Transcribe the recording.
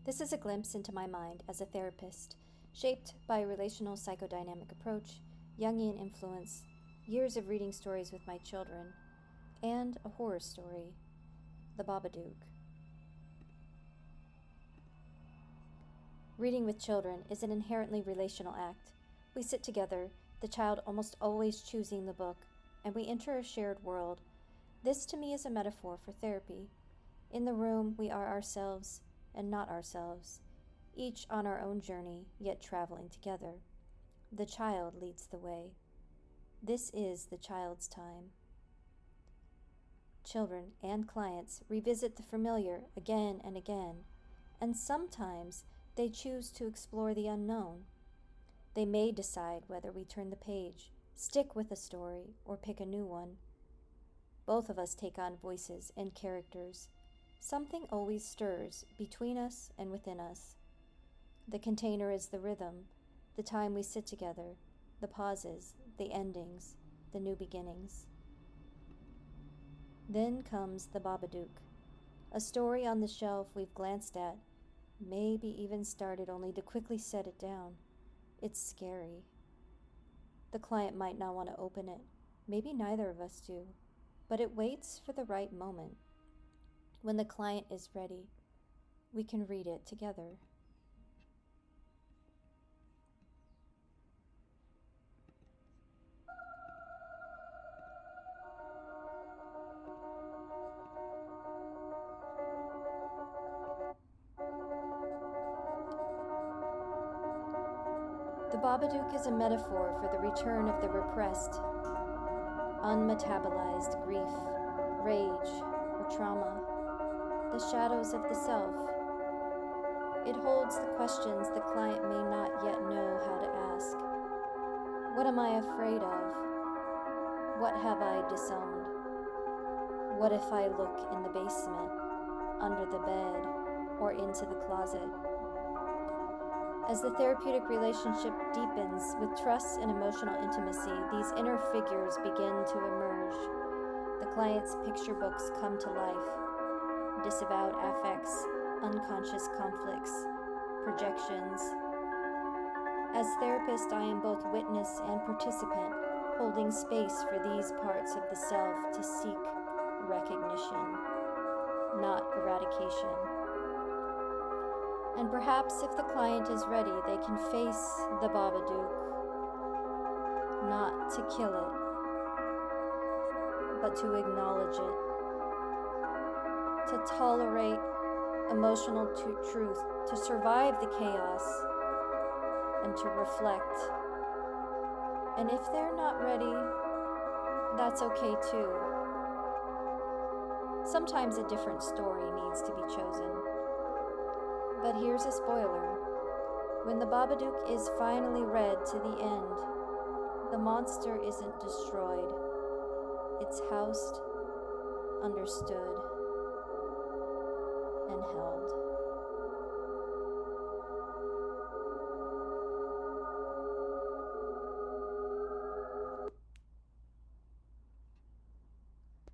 This is a glimpse into my mind as a therapist, shaped by a relational psychodynamic approach, Jungian influence, years of reading stories with my children, and a horror story, The Babadook. Reading with children is an inherently relational act. We sit together, the child almost always choosing the book, and we enter a shared world. This to me is a metaphor for therapy. In the room, we are ourselves and not ourselves, each on our own journey, yet traveling together. The child leads the way. This is the child's time. Children and clients revisit the familiar again and again, and sometimes they choose to explore the unknown. They may decide whether we turn the page, stick with a story, or pick a new one. Both of us take on voices and characters. Something always stirs between us and within us. The container is the rhythm, the time we sit together, the pauses, the endings, the new beginnings. Then comes The Babadook, a story on the shelf we've glanced at, maybe even started only to quickly set it down. It's scary. The client might not want to open it. Maybe neither of us do. But it waits for the right moment. When the client is ready, we can read it together. The Babadook is a metaphor for the return of the repressed, unmetabolized grief, rage, or trauma, the shadows of the self. It holds the questions the client may not yet know how to ask. What am I afraid of? What have I disowned? What if I look in the basement, under the bed, or into the closet? As the therapeutic relationship deepens with trust and emotional intimacy, these inner figures begin to emerge. The client's picture books come to life. Disavowed affects, unconscious conflicts, projections. As therapist, I am both witness and participant, holding space for these parts of the self to seek recognition, not eradication. And perhaps if the client is ready, they can face the Babadook, not to kill it, but to acknowledge it, to tolerate emotional truth, to survive the chaos, and to reflect. And if they're not ready, that's okay too. Sometimes a different story needs to be chosen. But here's a spoiler. When the Babadook is finally read to the end, the monster isn't destroyed. It's housed, understood, and held.